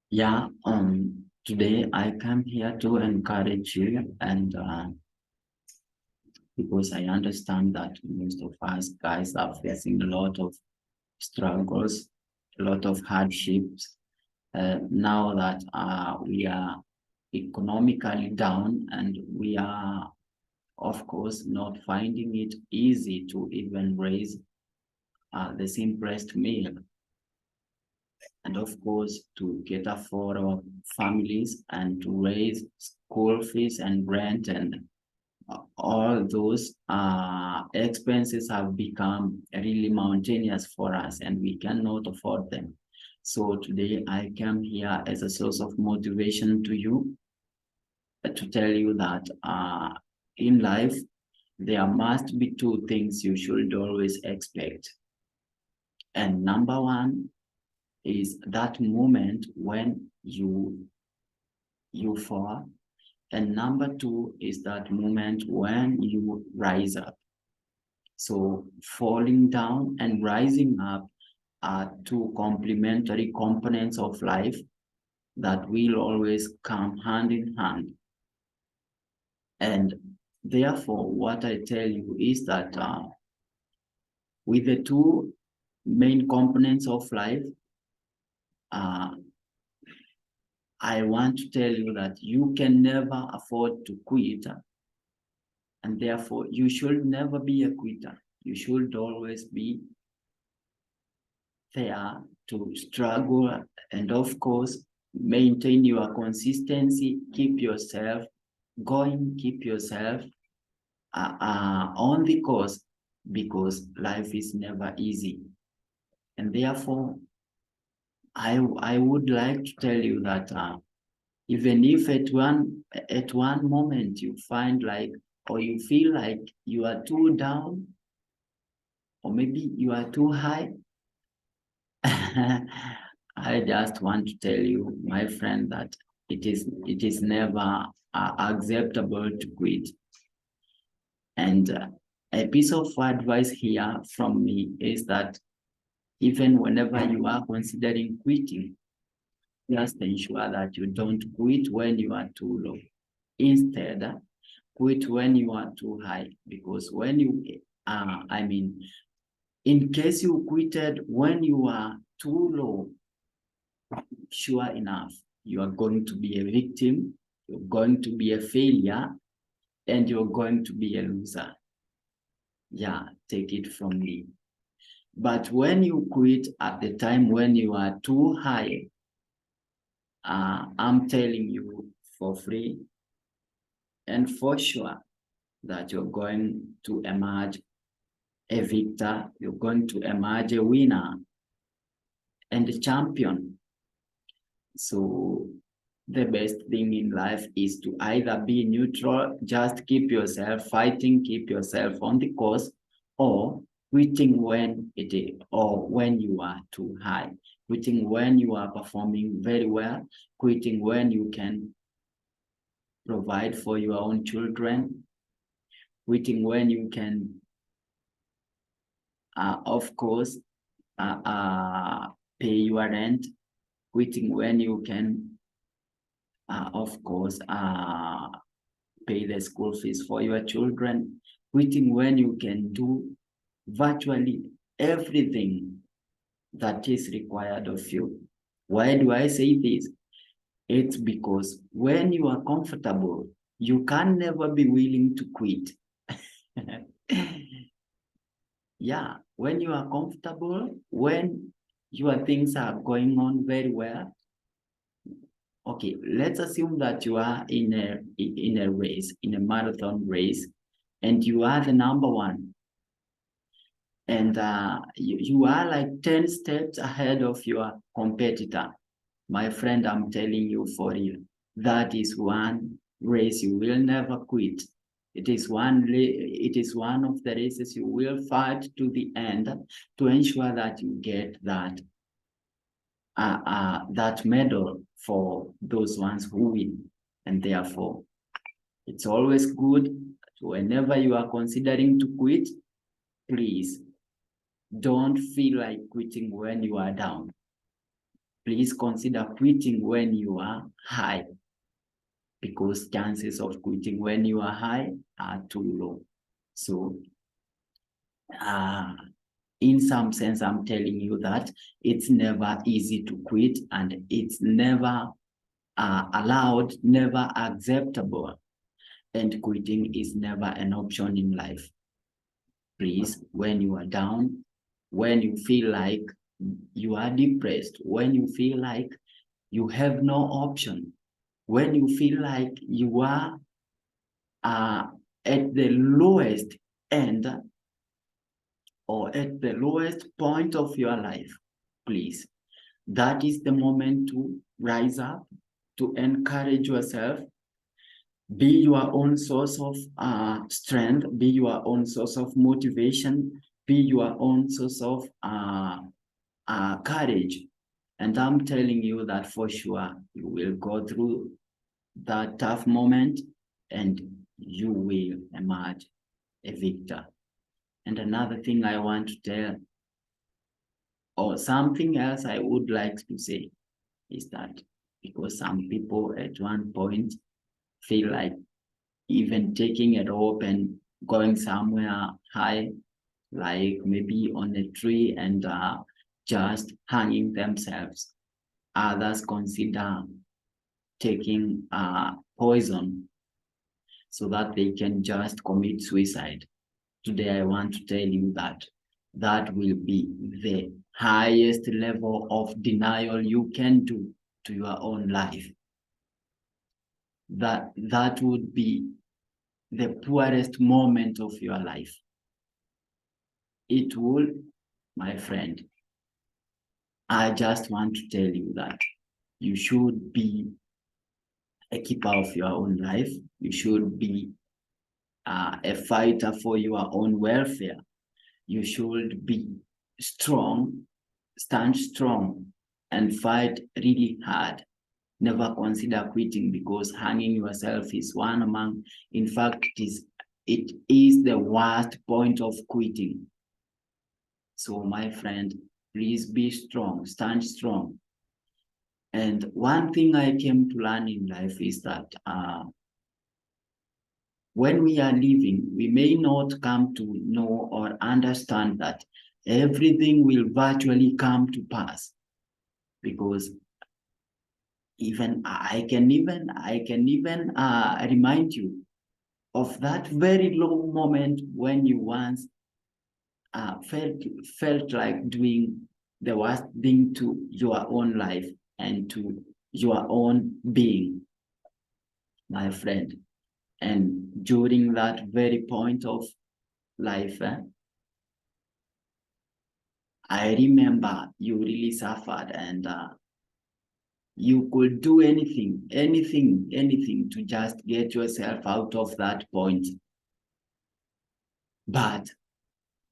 Yeah, today I come here to encourage you and because I understand that most of us guys are facing a lot of struggles, a lot of hardships. Now that we are economically down and we are, of course, not finding it easy to even raise the simplest meal. And of course, to cater for our families and to raise school fees and rent and all those expenses have become really mountainous for us and we cannot afford them. So today I came here as a source of motivation to you to tell you that in life, there must be two things you should always expect. And number one is that moment when you fall, and number two is that moment when you rise up. So falling down and rising up are two complementary components of life that will always come hand in hand. And therefore, what I tell you is that with the two main components of life, uh, I want to tell you that you can never afford to quit, and therefore you should never be a quitter. You should always be there to struggle and, of course, maintain your consistency, keep yourself going, keep yourself on the course because life is never easy. And therefore, I would like to tell you that even if at one moment you find like or you feel like you are too down or maybe you are too high, I just want to tell you, my friend, that it is never acceptable to quit. And a piece of advice here from me is that even whenever you are considering quitting, just ensure that you don't quit when you are too low. Instead, quit when you are too high, because when you, in case you quitted when you are too low, sure enough, you are going to be a victim, you're going to be a failure, and you're going to be a loser. Yeah, take it from me. But when you quit at the time when you are too high, I'm telling you for free and for sure that you're going to emerge a victor, you're going to emerge a winner and a champion. So the best thing in life is to either be neutral, just keep yourself fighting, keep yourself on the course, or quitting when it is, or when you are too high, quitting when you are performing very well, quitting when you can provide for your own children, quitting when you can, of course, pay your rent, quitting when you can, of course, pay the school fees for your children, quitting when you can do virtually everything that is required of you. Why do I say this? It's because when you are comfortable, you can never be willing to quit. Yeah, when you are comfortable, when your things are going on very well, okay, let's assume that you are in a race, in a marathon race, and you are the number one. And you are like 10 steps ahead of your competitor. My friend, I'm telling you for real, that is one race you will never quit. It is one of the races you will fight to the end to ensure that you get that medal for those ones who win. And therefore, it's always good whenever you are considering to quit, please don't feel like quitting when you are down. please consider quitting when you are high, because chances of quitting when you are high are too low. So in some sense, I'm telling you that it's never easy to quit, and it's never allowed, never acceptable, and quitting is never an option in life. Please, when you are down, when you feel like you are depressed, when you feel like you have no option, when you feel like you are at the lowest end or at the lowest point of your life, please, that is the moment to rise up, to encourage yourself, be your own source of strength, be your own source of motivation, be your own source of courage. And I'm telling you that for sure, you will go through that tough moment and you will emerge a victor. And another thing I want to tell, or something else I would like to say, is that because some people at one point feel like even taking a rope and going somewhere high, like maybe on a tree, and just hanging themselves. Others consider taking poison so that they can just commit suicide. Today, I want to tell you that that will be the highest level of denial you can do to your own life. That would be the poorest moment of your life. It will, my friend, I just want to tell you that you should be a keeper of your own life. You should be a fighter for your own welfare. You should be strong, stand strong, and fight really hard. Never consider quitting, because hanging yourself is one among, in fact, it is the worst point of quitting. So my friend, please be strong, stand strong. And one thing I came to learn in life is that when we are living, we may not come to know or understand that everything will virtually come to pass, because even I can even remind you of that very low moment when you once felt like doing the worst thing to your own life and to your own being, my friend. And during that very point of life, I remember you really suffered, and you could do anything to just get yourself out of that point. But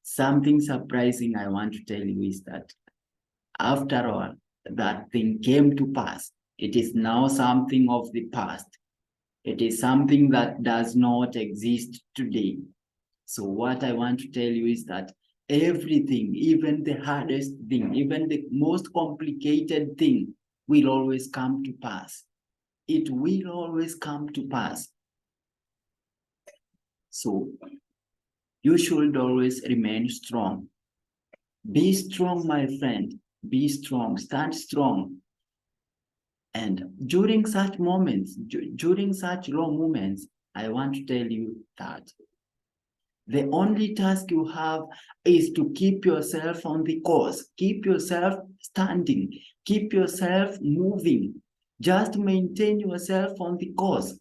something surprising I want to tell you is that after all that thing came to pass, it is now something of the past. It is something that does not exist today. So what I want to tell you is that everything, even the hardest thing, even the most complicated thing, will always come to pass. It will always come to pass. So you should always remain strong. Be strong, my friend. Be strong. Stand strong. And during such moments, during such low moments, I want to tell you that the only task you have is to keep yourself on the course, keep yourself standing, keep yourself moving. Just maintain yourself on the course.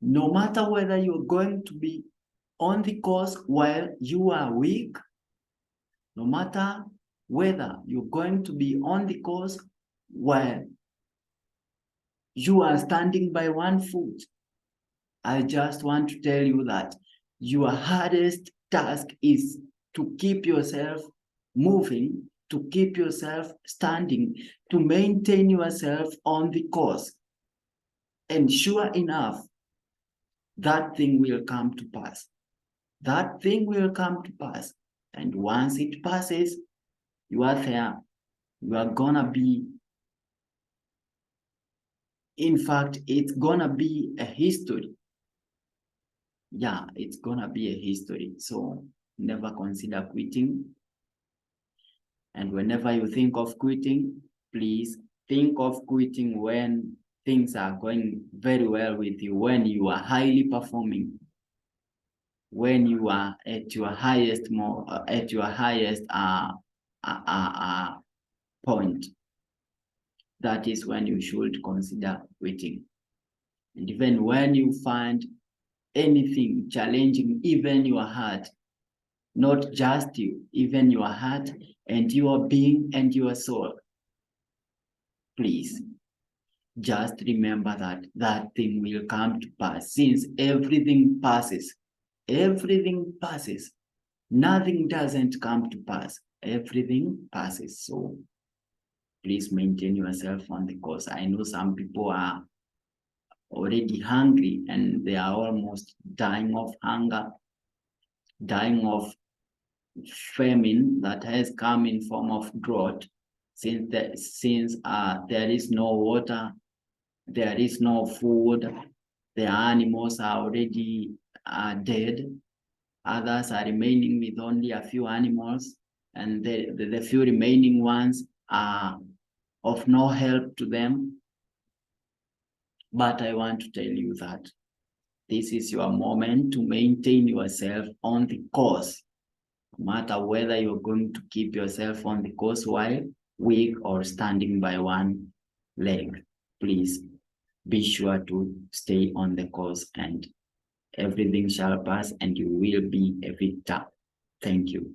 No matter whether you're going to be on the course while you are weak, no matter whether you're going to be on the course while you are standing by one foot, I just want to tell you that your hardest task is to keep yourself moving, to keep yourself standing, to maintain yourself on the course. And sure enough, that thing will come to pass. That thing will come to pass. And once it passes, you are there. You are gonna be In fact, it's gonna be a history. Yeah, it's gonna be a history. So never consider quitting. And whenever you think of quitting, please think of quitting when things are going very well with you, when you are highly performing, when you are at your highest point. That is when you should consider quitting. And even when you find anything challenging, even your heart, not just you, even your heart and your being and your soul, please just remember that that thing will come to pass. Since everything passes, nothing doesn't come to pass, everything passes. So please maintain yourself on the course. I know some people are already hungry and they are almost dying of hunger, dying of famine that has come in form of drought, since there is no water, there is no food, the animals are already dead, others are remaining with only a few animals, and the few remaining ones are of no help to them. But I want to tell you that this is your moment to maintain yourself on the course. No matter whether you're going to keep yourself on the course while weak or standing by one leg, please be sure to stay on the course and everything shall pass and you will be a victor. Thank you.